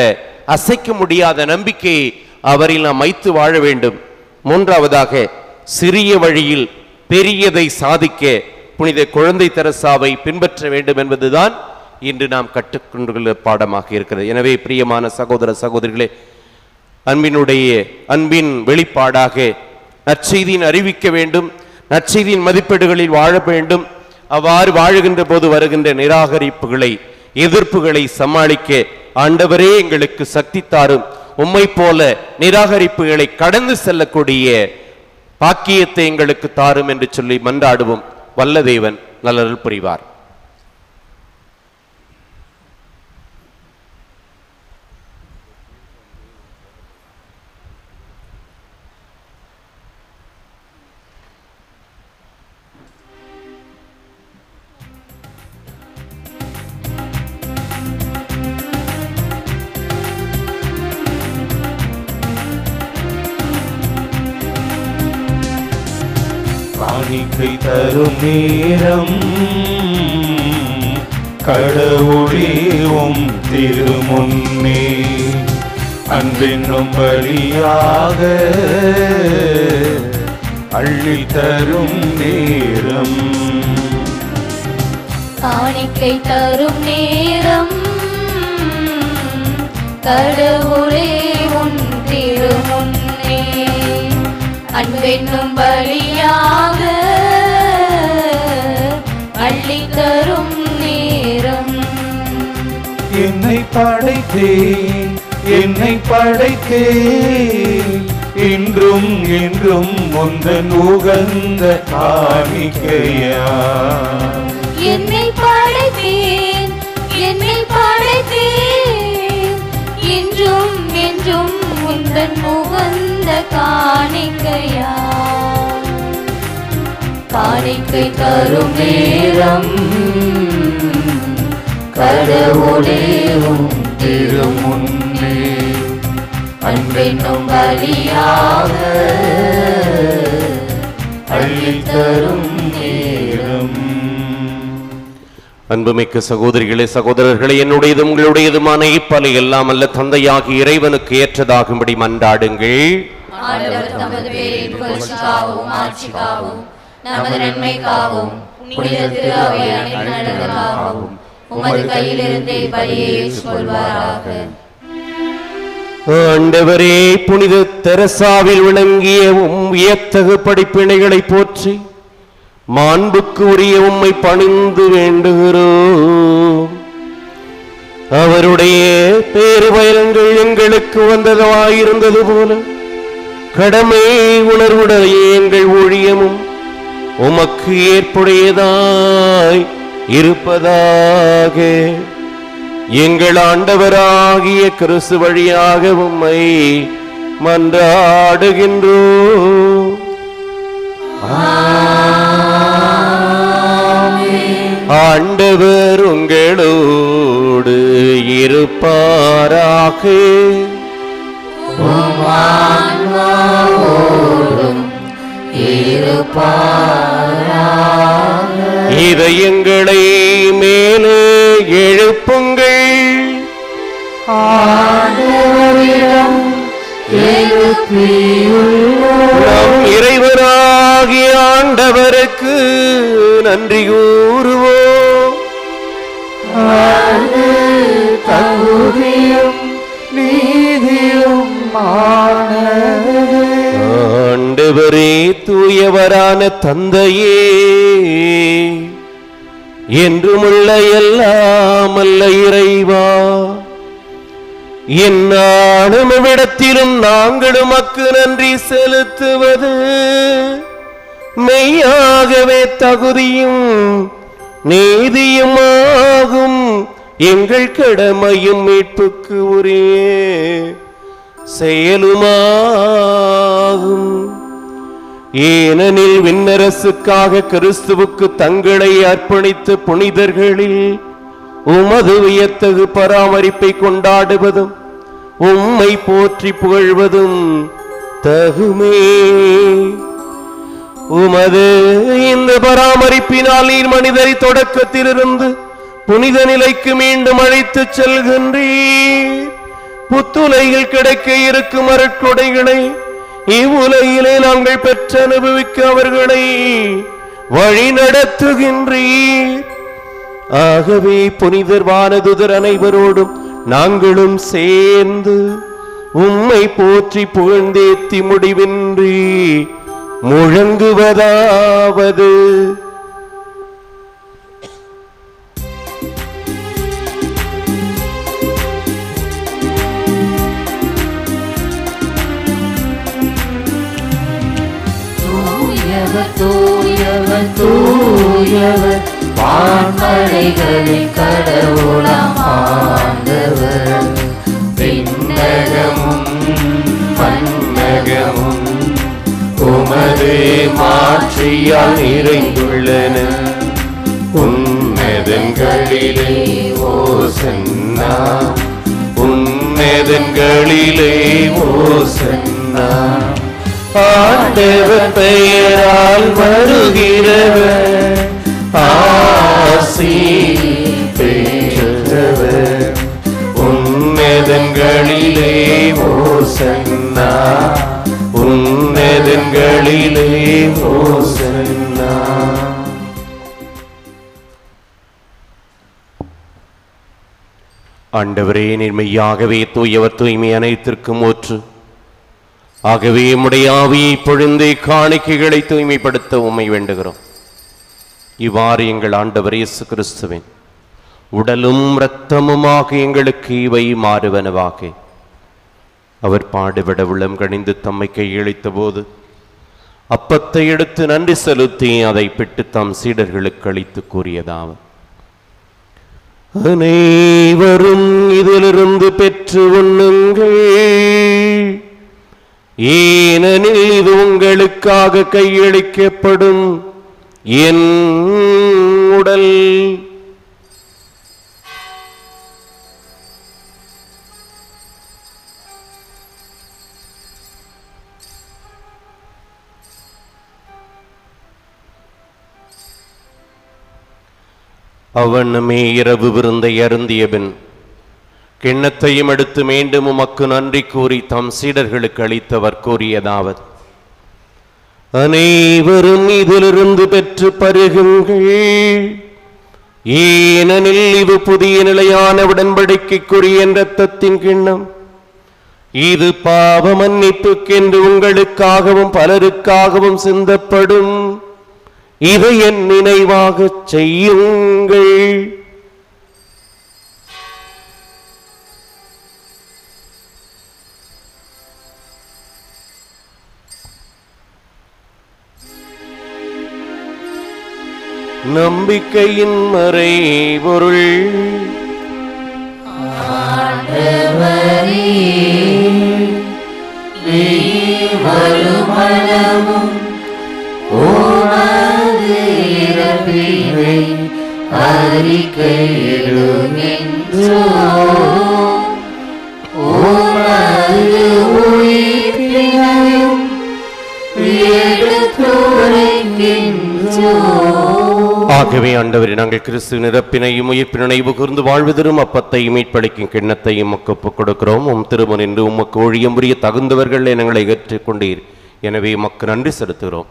அசைக்க முடியாத நம்பிக்கையை அவரில் நாம் வைத்து வாழ வேண்டும். மூன்றாவதாக, சிறிய வழியில் பெரியதை சாதிக்க புனித குழந்தை தெரசாவை பின்பற்ற வேண்டும் என்பதுதான் இன்று நாம் கற்றுக்கொண்டுள்ள பாடமாக இருக்கிறது. எனவே பிரியமான சகோதர சகோதரிகளே, அன்பின் வெளிப்பாடாக நற்செய்தியின் அறிவிக்க வேண்டும், நற்செய்தியின் மதிப்பீடுகளில் வாழ வேண்டும். அவ்வாறு வாழுகின்ற போது வருகின்ற நிராகரிப்புகளை, எதிர்ப்புகளை சமாளிக்க ஆண்டவரே எங்களுக்கு சக்தி தாரும், உம்மை போல நிராகரிப்புகளை கடந்து செல்லக்கூடிய பாக்கியத்தை எங்களுக்கு தாரும் என்று சொல்லி மன்றாடுவோம். வல்ல தேவன் நல்லருள் புரிவார். காணிக்கை தரும் நேரம் கடவுளேவும் திருமுன்னே அன்பென்னும் பலியாக அள்ளி தரும் நேரம். காணிக்கை தரும் நேரம் கடவுளே உன் திருமுன்னே அன்பென்னும் பலியாக அள்ளி தரும் நேரம். என்னை படைத்தேன் என்றும் என்றும் முந்தன் உகந்த காணிக்கையா. என்னை படைத்தேன் என்றும் என்றும் முந்தன் உகந்த காணிக்கையா. காணிக்கை தரும் நேரம் கடவுளே உன் திருமுன்னே அன்பென்னும் பலியாக அள்ளி தரும் நேரம். அன்புமிக்க சகோதரிகளே, சகோதரர்களே, என்னுடையதும் உங்களுடையதுமான இப்பலை எல்லாம் அல்ல தந்தையாகி இறைவனுக்கு ஏற்றதாகும்படி மன்றாடுங்கள். ஆண்டவர் தமது பேரின் புகழ்ச்சிக்காகவும் ஆட்சிக்காகவும் நமது நன்மைக்காகவும் புனித திரு அவை அனைத்து நலனுக்காகவும் உமது கையிலிருந்தே பலியை ஏற்றுக்கொள்வாராக. ஆண்டவரே, புனித தெரசாவில் விளங்கிய வியத்தகு படிப்பினைகளை போற்றி மாண்புக்கு உரிய உம்மை பணிந்து வேண்டுகிறோம். அவருடைய பேருபயங்கள் எங்களுக்கு வந்ததாயிருந்தது போல கடமை உணர்வுடைய எங்கள் ஊழியமும் உமக்கு ஏற்புடையதாய் இருப்பதாக. எங்கள் ஆண்டவராகிய கிறிஸ்து வழியாக உம்மை மன்றாடுகின்றோம். ஆண்டவர் உங்களோடு இருப்பாராக. இதயங்களை மேலே எழுப்புங்கள். நம் இறைவனாகிய ஆண்டவருக்கு நன்றி கூறுவோம். ஆண்டவரே, தூயவரான தந்தையே, என்றுமுள்ள எல்லாம் அல்ல இறைவா, என்னாலும் விடத்திலும் நாங்களும் மக்கு நன்றி செலுத்துவது மெய்யாகவே தகுதியும் நீதியுமாகும். எங்கள் கடமையும் மீட்புக்கு உரிய செயலுமாகும். ஏனெனில் விண்ணரசுக்காக கிறிஸ்துவுக்கு தங்களை அர்ப்பணித்த புனிதர்களில் உமது வியத்தகு பராமரிப்பை கொண்டாடுவதும் உம்மை போற்றி புகழ்வதும் தகுமே. உமது இந்த பராமரிப்பினால் நீர் மனிதரை தொடக்கத்திலிருந்து புனித நிலைக்கு மீண்டும் அழைத்து செல்கின்றீர். புத்துலையில் கிடைக்க இருக்கும் அருட்கொடைகளை இவ்வுலகிலே நாங்கள் பெற்று அனுபவிக்க அவர்களை வழி நடத்துகின்றீர். ஆகவே புனிதர் வானதுதர் அனைவரோடும் நாங்களும் சேர்ந்து உம்மை போற்றி புகழ்ந்தேத்தி முடிவின்றி முழங்குவதாவது: தூயவர் தூயவர் தூயவர் வான்படைகளின் கடவுளாம் ஆண்டவர். விண்ணகமும் மன்னகமும் உமது மாட்சியால் நிறைந்துள்ளன. உன்னதங்களிலே ஓசன்னா, உன்னதங்களிலே ஓசன்னா. ஆண்டவர் பெயரால் வருகிறவர் ஆசி பெற்றவர். உன்னதங்களிலே ஓசன்னா, உன்னதங்களிலே ஓசன்னா. ஆண்டவரே, நேர்மையாகவே தூயவர் தூய்மை அனைத்திற்கும் ஊற்று. ஆகவே உம்முடைய ஆவியை பொழிந்து காணிக்கைகளை தூய்மைப்படுத்த உம்மை வேண்டுகிறோம். இவ்வாறு எங்கள் ஆண்டவர் இயேசு கிறிஸ்துவின் உடலும் இரத்தமுமாக எங்களுக்கு இவை மாறுவனவாக. அவர் பாடுபட உள்ளம் கணிந்து தம்மை கையளித்த போது அப்பத்தை எடுத்து நன்றி செலுத்தி அதை பிட்டு தம் சீடர்களுக்கு அளித்து கூறியதாவது: அனைவரும் இதிலிருந்து பெற்று உண்ணுங்கள், ஏனெனில் இது உங்களுக்காக கையளிக்கப்படும் என் உடல். அவனுமே இரவு விருந்தை அருந்திய பின் கிண்ணத்தையும் எடுத்து மீண்டும் உமக்கு நன்றி கூறி தம் சீடர்களுக்கு அளித்தவர் கூறியதாவது: அனைவரும் இதிலிருந்து பெற்று பருகுங்கள், ஏனெனில் இது புதிய நிலையான உடன்படிக்கைக்குரிய இரத்தத்தின் கிண்ணம். இது பாவ மன்னிப்புக்கென்று உங்களுக்காகவும் பலருக்காகவும் சிந்தப்படும். இதை என் நினைவாக செய்யுங்கள். நம்பிக்கையின் மறைபொருள். வருமளவும் உமது இறப்பினை அறிக்கையிடுகின்றோம், உமது உயிர்ப்பினையும் எடுத்துரைக்கின்றோம். ஆகவே ஆண்டவரே, நாங்கள் கிறிஸ்துவின் இறப்பினையும் உயிர்ப்பினை நினைவு கூர்ந்து வாழ்வதரும் அப்பத்தை மீட்பளிக்கும் கிண்ணத்தையும் உமக்கு ஒப்புக் கொடுக்கிறோம். உம் திருமண் என்று உமக்கு ஊழியம் புரிய தகுந்தவர்கள் எங்களை ஏற்றுக்கொண்டீர். எனவே உமக்கு நன்றி செலுத்துகிறோம்.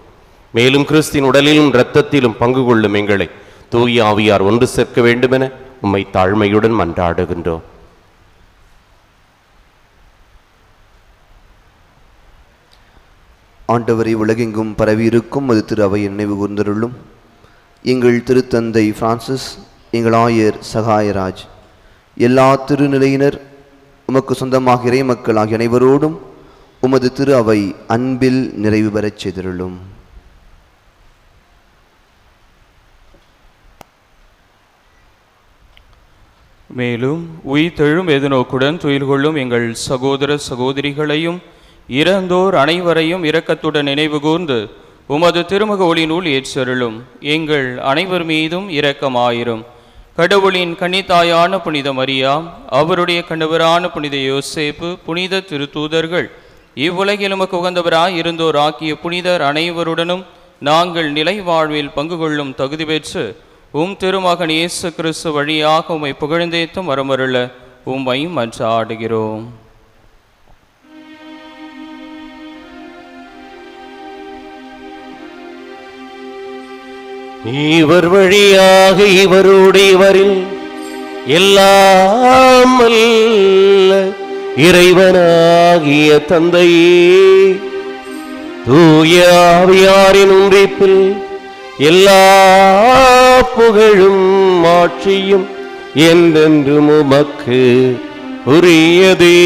மேலும் கிறிஸ்தின் உடலிலும் இரத்தத்திலும் பங்கு கொள்ளும் எங்களை தூய ஆவியார் ஒன்று சேர்க்க வேண்டுமென உம்மை தாழ்மையுடன் மன்றாடுகின்றோம். ஆண்டவரை உலகெங்கும் பரவியிருக்கும் அது திரு அவை நினைவு கூர்ந்தருளும். எங்கள் திருத்தந்தை பிரான்சிஸ், எங்கள் ஆயர் சகாயராஜ், எல்லா திருநிலையினர், உமக்கு சொந்தமாக இறை மக்கள் ஆகிய அனைவரோடும் உமது திரு அவை அன்பில் நிறைவு பெறச் செய்திருளும். மேலும் உயிர்த்தெழும் எதிர்நோக்குடன் துயில் கொள்ளும் எங்கள் சகோதர சகோதரிகளையும் இறந்தோர் அனைவரையும் இரக்கத்துடன் நினைவு கூர்ந்து உமது திருமுக ஒளிநூல் ஏற்றருளும். எங்கள் அனைவர் மீதும் இரக்கமாயிரும். கடவுளின் கன்னித்தாயான புனித மரியா, அவருடைய கணவரான புனித யோசேப்பு, புனித திருத்தூதர்கள், இவ்வுலகில் உமக்கு உகந்தவராய் இருந்தோர் ஆக்கிய புனிதர் அனைவருடனும் நாங்கள் நிலை வாழ்வில் பங்கு கொள்ளும் தகுதி பெற்று திருமகன் இயேசு கிறிஸ்து வழியாக உம்மை புகழ்ந்தேத்தும் வரமருள உம்மை மன்றாடுகிறோம். இவர் வழியாக இவரோடு இவரில் எல்லாம் அல்ல இறைவனாகிய தந்தையே, தூய ஆவியாரின் ஒன்றிப்பில் எல்லா புகழும் ஆட்சியும் என்றென்றும் உமக்கு உரியதே.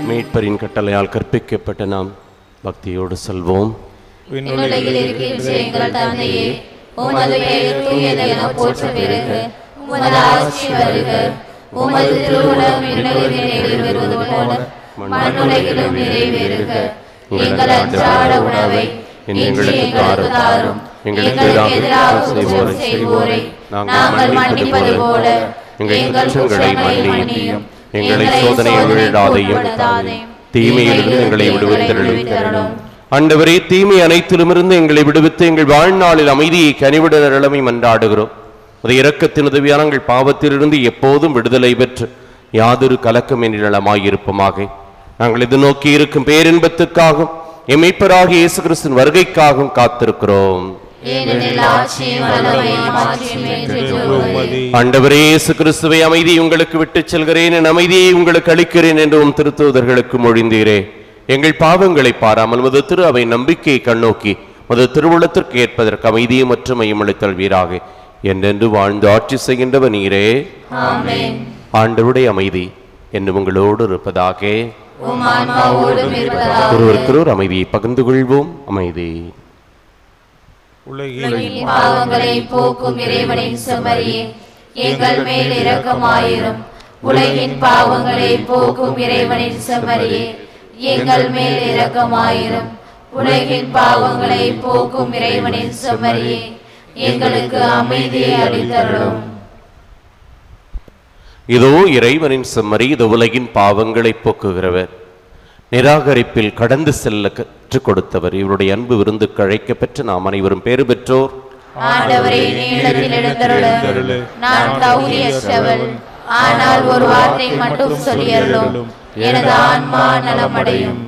மீட்பரின் கட்டளையால் கற்பிக்கப்பட்ட நாம் பக்தியோடு செல்வோம். விண்ணுலகில் இருக்கின்ற எங்கள் தந்தையே, உமது பெயர் தூயது என போற்ற பெறுக. உமது ஆட்சி வருக. உமது திருவுளம் விண்ணுலகில் நிறைவேறுவது போல மண்ணுலகிலும் நிறைவேறுக. எங்கள் அன்றாட உணவை இன்று எங்களுக்கு தாரும். எங்களுக்கு எதிராக குற்றம் செய்வோரை நாங்கள் மன்னிப்பது போல எங்கள் குற்றங்களை மன்னியும். எங்களை சோதனையில் விழாதையும் தீமையிலிருந்து எங்களை விடுவித்தருளும். ஆண்டவரே, தீமை அனைத்திலுமிருந்து எங்களை விடுவித்து எங்கள் வாழ்நாளில் அமைதியை கனிவிட நிலைமை மன்றாடுகிறோம். அது இரக்கத்தின் உதவியான எங்கள் பாவத்திலிருந்து எப்போதும் விடுதலை பெற்று யாதொரு கலக்கம் நிலமாயிருப்போமாக. நாங்கள் இது நோக்கி இருக்கும் பேரின்பத்துக்காகவும் எமைப்பராகிய இயேசு கிறிஸ்துவின் வருகைக்காகவும் காத்திருக்கிறோம். ஆண்டவரே இயேசு கிறிஸ்துவை, அமைதி உங்களுக்கு விட்டுச் செல்கிறேன், என் அமைதியை உங்களுக்கு அளிக்கிறேன் என்று உம் திருத்தூதர்களுக்கு மொழிந்தீரே. எங்கள் பாவங்களை பாராமல் மது திரு அவை நம்பிக்கையை கண்ணோக்கி மது திருவுளத்திற்கு ஏற்பதற்கு அமைதியை மற்றும் மையமளித்தல் வீராக என்றென்று வாழ்ந்து ஆட்சி செய்கின்றவர் நீரே. ஆண்டவருடைய அமைதி என்று உங்களோடு இருப்பதாக. ஒருவருக்கொருவர் அமைதியை பகிர்ந்து கொள்வோம். அமைதி. உலகின் பாவங்களை போக்கும் இறைவனின் செம்மறியே, எங்கள் மேல் இரக்கமாயிரும். உலகின் பாவங்களை போக்கும் இறைவனின் செம்மறியே, எங்கள் மேல் இரக்கமாயிரும். உலகின் பாவங்களை போக்கும் இறைவனின் செம்மறியே, எங்களுக்கு அமைதியை அளித்தருளும். இதோ இறைவனின் செம்மறி, இது உலகின் பாவங்களை போக்குகிறவர். நிராகரிப்பில் கடந்து செல்ல கற்றுக் கொடுத்தவர். இவருடைய அன்பு விருந்துக்கு அழைக்க பெற்று நாம் அனைவரும் பேறு பெற்றோர். ஆண்டவரே, நீளத்தில் எழுந்தருளும். நான் தகுதியற்றவள், ஆனால் ஒரு வார்த்தை மட்டும் சொல்லியருளும், எனது ஆன்மா நலமடையும்.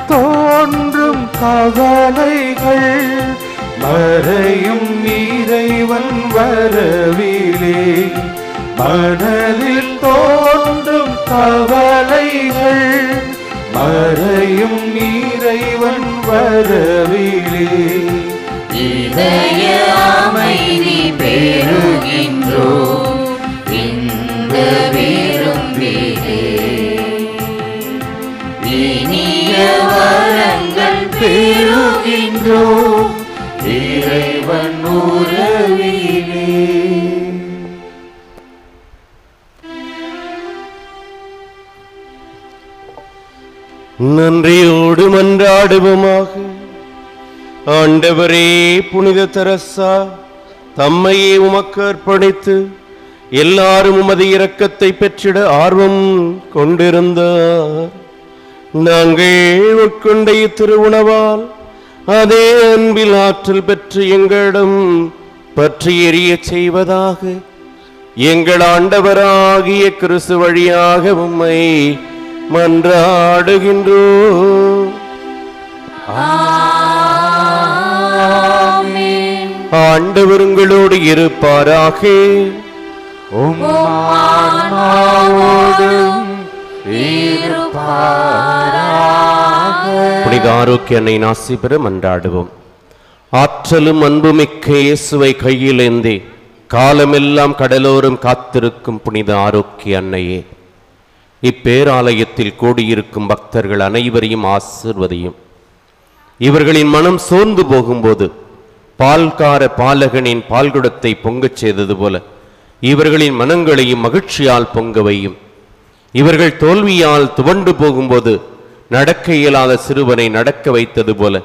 தோன்றும் கவலைகள் மறையும் இறைவன் வரவிலே. மனதில் தோன்றும் கவலைகள் மறையும் வரவிலே இதய அமைதி பெறுகின்றோம் இந்த விரும்பிலே இனிய வரங்கள் பெறுகின்றோம் இறைவன் உறவிலே. நன்றியோடு மன்றாடுவோமாக. ஆண்டவரே, புனித தெரசா தம்மையே உமக்கு அர்ப்பணித்து எல்லாரும் உமது இரக்கத்தை பெற்றிட ஆர்வம் கொண்டிருந்தார். நாங்கள் உட்கொண்ட இத்திருவுணவால் அதே அன்பில் ஆற்றல் பெற்று எங்களிடம் பற்றி எரிய செய்வதாக எங்கள் ஆண்டவராகிய கிறிஸ்து வழியாக உம்மை மன்றாடுகின்றோம். ஆண்டவர் உங்களோடு இருப்பாராக. புனித ஆரோக்கிய அன்னை நாசி பெற மன்றாடுவோம். ஆற்றலும் அன்புமிக்க இயேசுவை கையில் ஏந்தி காலமெல்லாம் கடலோரம் காத்திருக்கும் புனித ஆரோக்கிய அன்னையே, இப்பேராலயத்தில் கூடியிருக்கும் பக்தர்கள் அனைவரையும் ஆசிர்வதியும். இவர்களின் மனம் சோர்ந்து போகும்போது பால்கார பாலகனின் பால்குடத்தை பொங்கச் செய்தது போல இவர்களின் மனங்களையும் மகிழ்ச்சியால் பொங்கவையும். இவர்கள் தோல்வியால் துவண்டு போகும்போது நடக்க இயலாத சிறுவனை நடக்க வைத்தது போல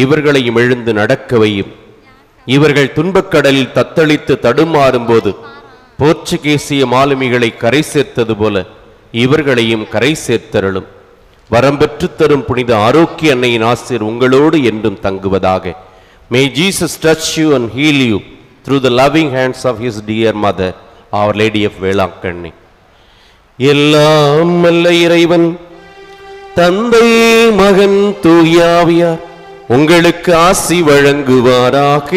இவர்களையும் எழுந்து நடக்கவையும். இவர்கள் துன்பக்கடலில் தத்தளித்து தடுமாறும் போது போர்ச்சுகீசிய மாலுமிகளை கரை சேர்த்தது போல இவர்களையும் கரை சேர்த்தருளும். வரம் பெற்று தரும் புனித ஆரோக்கிய அன்னையின் ஆசீர் உங்களோடு என்றும் தங்குவதாக. May Jesus touch you and heal you through the loving hands of his dear mother, Our Lady of Velankanni. எல்லாம் வல்ல இறைவன் தந்தை மகன் தூயாவியார் உங்களுக்கு ஆசி வழங்குவாராக.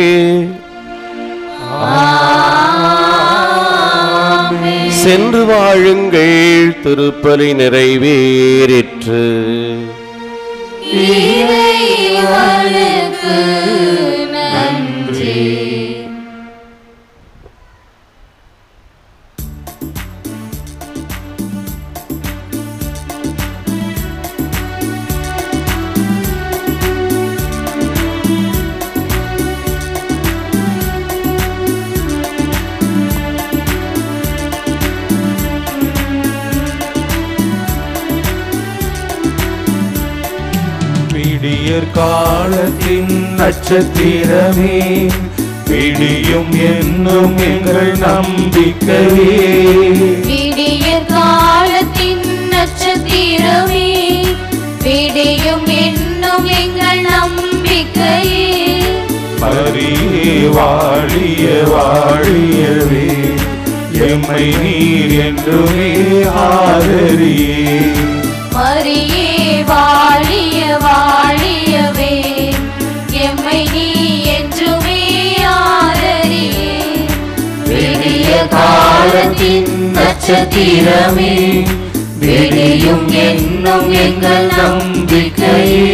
சென்று வாழுங்கள், திருப்பலி நிறைவேறிற்று. இறைவனுக்கு நன்றி. விடியற் காலத்தின் நட்சத்திரமே, விடியும் என்னும் எங்கள் நம்பிக்கையே. விடியற் காலத்தின் நட்சத்திரமே, விடியும் என்னும் எங்கள் நம்பிக்கையே. மரியே வாழிய வாழியவே, எம்மை நீர் என்றுமே ஆதரியே. மரியே வாழிய வாழியவே, எம்மை நீ என்றுமே ஆதரியே. விடிய காலத்தின் நட்சத்திரமே, விடியும் என்னும் எங்கள் நம்பிக்கையே.